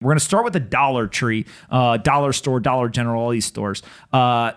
We're going to start with the Dollar Tree, Dollar Store, Dollar General, all these stores.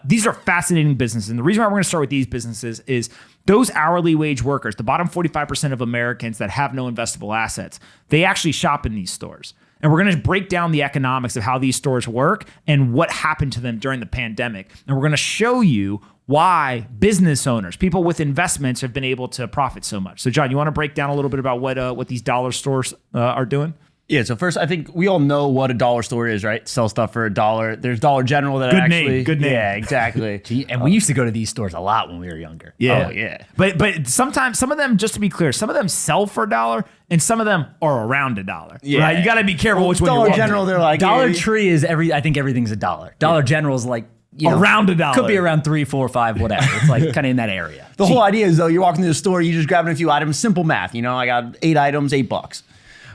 These are fascinating businesses. And the reason why we're going to start with these businesses is those hourly wage workers, the bottom 45% of Americans that have no investable assets, they actually shop in these stores. And we're going to break down the economics of how these stores work and what happened to them during the pandemic. And we're going to show you why business owners, people with investments, have been able to profit so much. So, John, you want to break down a little bit about what these dollar stores are doing? Yeah, so first, I think we all know what a dollar store is, right? Sell stuff for $1. There's Dollar General that Good actually... name, good name. Yeah, exactly. And we used to go to these stores a lot when we were younger. Yeah. Oh, yeah. But sometimes, some of them, just to be clear, some of them sell for $1 and some of them are around $1. Yeah. Right? You got to be careful which one Dollar you're General, they're like... Dollar Tree is I think everything's $1. Dollar General is like, around $1. Could be around 3, 4, 5, whatever. It's like kind of in that area. The whole idea is, though, you're walking to the store, you're just grabbing a few items, simple math. I got 8 items, $8.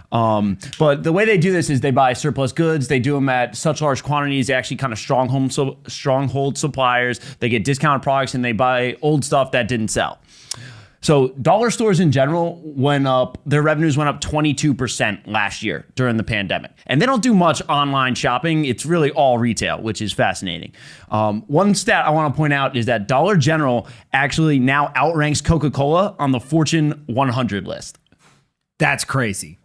But the way they do this is they buy surplus goods. They do them at such large quantities. They actually kind of stronghold suppliers. They get discounted products and they buy old stuff that didn't sell. So dollar stores in general their revenues went up 22% last year during the pandemic. And they don't do much online shopping. It's really all retail, which is fascinating. One stat I want to point out is that Dollar General actually now outranks Coca-Cola on the Fortune 100 list. That's crazy.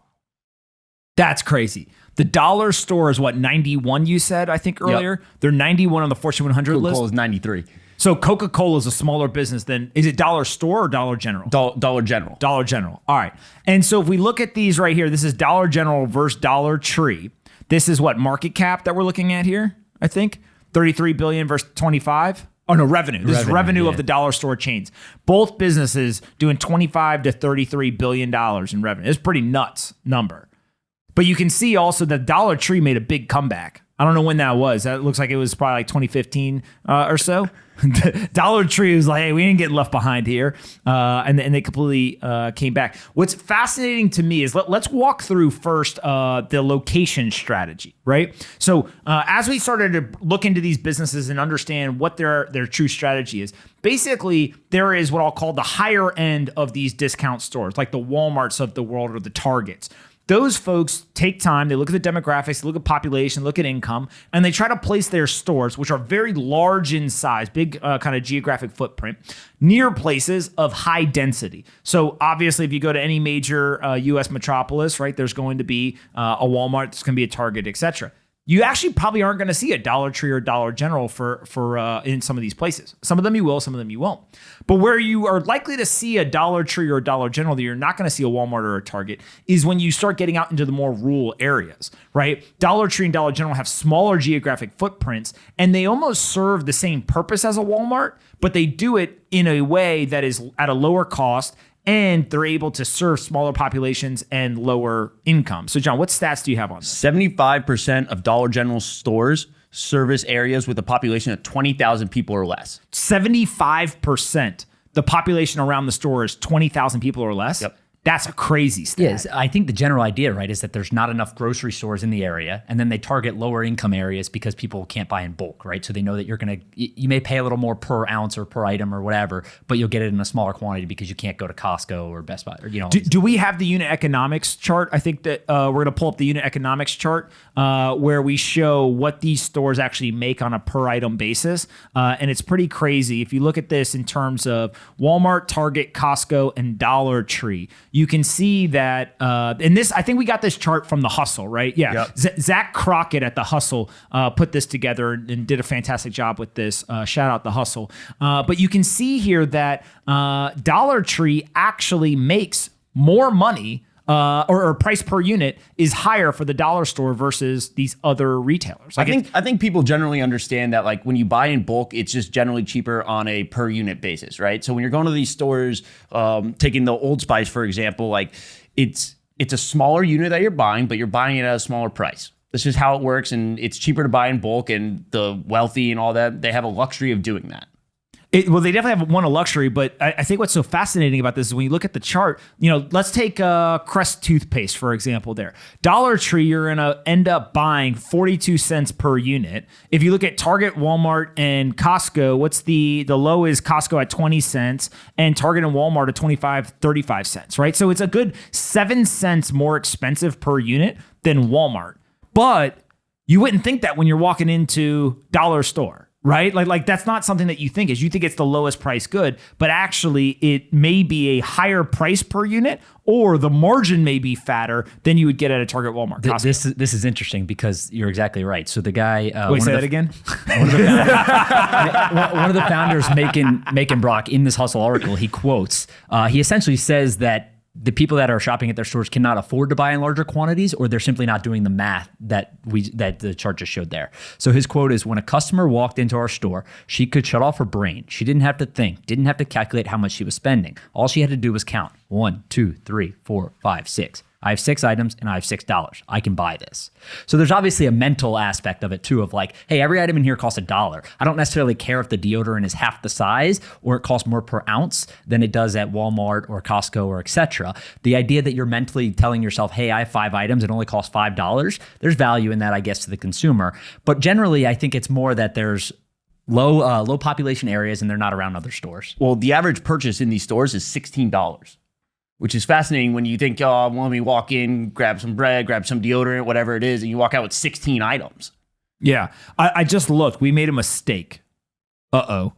That's crazy. The dollar store is 91, you said, I think earlier? Yep. They're 91 on the Fortune 100 list? Coca-Cola is 93. So Coca-Cola is a smaller business than, is it Dollar Store or Dollar General? Dollar General. Dollar General. All right. And so if we look at these right here, this is Dollar General versus Dollar Tree. This is what market cap that we're looking at here, I think? 33 billion versus 25? Oh, no, revenue. This is revenue of the dollar store chains. Both businesses doing 25 to 33 billion dollars in revenue. It's a pretty nuts number. But you can see also that Dollar Tree made a big comeback. I don't know when that was. That looks like it was probably like 2015 or so. Dollar Tree was like, hey, we didn't get left behind here. And they completely came back. What's fascinating to me is let's walk through first the location strategy, right? So as we started to look into these businesses and understand what their true strategy is, basically there is what I'll call the higher end of these discount stores, like the Walmarts of the world or the Targets. Those folks take time, they look at the demographics, they look at population, look at income, and they try to place their stores, which are very large in size, big kind of geographic footprint, near places of high density. So obviously, if you go to any major U.S. metropolis, right, there's going to be a Walmart, there's going to be a Target, etc. You actually probably aren't going to see a Dollar Tree or Dollar General for in some of these places. Some of them you will, some of them you won't. But where you are likely to see a Dollar Tree or a Dollar General that you're not going to see a Walmart or a Target is when you start getting out into the more rural areas, right? Dollar Tree and Dollar General have smaller geographic footprints, and they almost serve the same purpose as a Walmart, but they do it in a way that is at a lower cost, and they're able to serve smaller populations and lower income. So, John, what stats do you have on this? 75% of Dollar General stores service areas with a population of 20,000 people or less. 75%. The population around the store is 20,000 people or less? Yep. That's a crazy stat. Yes, I think the general idea, right, is that there's not enough grocery stores in the area, and then they target lower income areas because people can't buy in bulk, right? So they know that you may pay a little more per ounce or per item or whatever, but you'll get it in a smaller quantity because you can't go to Costco or Best Buy. Or, Do we have the unit economics chart? I think that we're going to pull up the unit economics chart where we show what these stores actually make on a per item basis. And it's pretty crazy. If you look at this in terms of Walmart, Target, Costco, and Dollar Tree, you can see that, and this, I think we got this chart from The Hustle, right? Yeah. Yep. Zach Crockett at The Hustle put this together and did a fantastic job with this. Shout out The Hustle. But you can see here that Dollar Tree actually makes more money or price per unit is higher for the dollar store versus these other retailers. I think people generally understand that, like, when you buy in bulk, it's just generally cheaper on a per unit basis, right? So when you're going to these stores, taking the Old Spice, for example, like it's a smaller unit that you're buying, but you're buying it at a smaller price. This is how it works, and it's cheaper to buy in bulk, and the wealthy and all that, they have a luxury of doing that. Well, they definitely have one of luxury, but I think what's so fascinating about this is when you look at the chart, let's take Crest toothpaste, for example there. Dollar Tree, you're going to end up buying 42 cents per unit. If you look at Target, Walmart, and Costco, what's the low is Costco at 20 cents and Target and Walmart at 35 cents, right? So it's a good 7 cents more expensive per unit than Walmart. But you wouldn't think that when you're walking into dollar store, right? Like that's not something that you think is. You think it's the lowest price good, but actually it may be a higher price per unit, or the margin may be fatter than you would get at a Target, Walmart, Costco. This is interesting because you're exactly right. So the guy, Wait, say that again. one of the founders, Macon Brock, in this Hustle article, he quotes. He essentially says that the people that are shopping at their stores cannot afford to buy in larger quantities, or they're simply not doing the math that the chart just showed there. So his quote is, when a customer walked into our store, she could shut off her brain. She didn't have to think, didn't have to calculate how much she was spending. All she had to do was count 1, 2, 3, 4, 5, 6. I have 6 items and I have $6. I can buy this. So there's obviously a mental aspect of it too, of like, hey, every item in here costs $1. I don't necessarily care if the deodorant is half the size or it costs more per ounce than it does at Walmart or Costco or etc. The idea that you're mentally telling yourself, hey, I have 5 items, it only costs $5. There's value in that, I guess, to the consumer. But generally, I think it's more that there's low population areas and they're not around other stores. Well, the average purchase in these stores is $16. Which is fascinating when you think, oh, let me walk in, grab some bread, grab some deodorant, whatever it is, and you walk out with 16 items. Yeah. I just looked. We made a mistake. Uh-oh.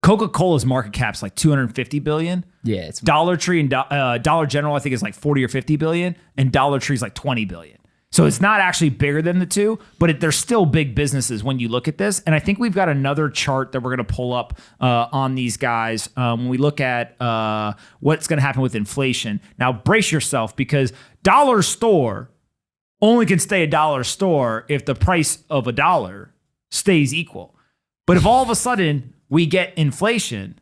Coca-Cola's market cap's like $250 billion. Yeah. It's Dollar Tree and Dollar General, I think, is like 40 or 50 billion. And Dollar Tree's like 20 billion. So it's not actually bigger than the two, but they're still big businesses when you look at this. And I think we've got another chart that we're going to pull up on these guys when we look at what's going to happen with inflation. Now, brace yourself, because dollar store only can stay a dollar store if the price of a dollar stays equal. But if all of a sudden we get inflation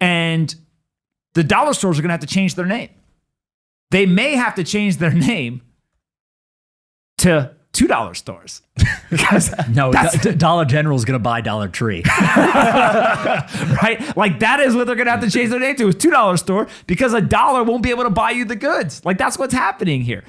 and the dollar stores are going to have to change their name, they may have to change their name to $2 stores. Because no, Dollar General is going to buy Dollar Tree. Right? Like that is what they're going to have to change their name to, is $2 store, because $1 won't be able to buy you the goods. Like that's what's happening here.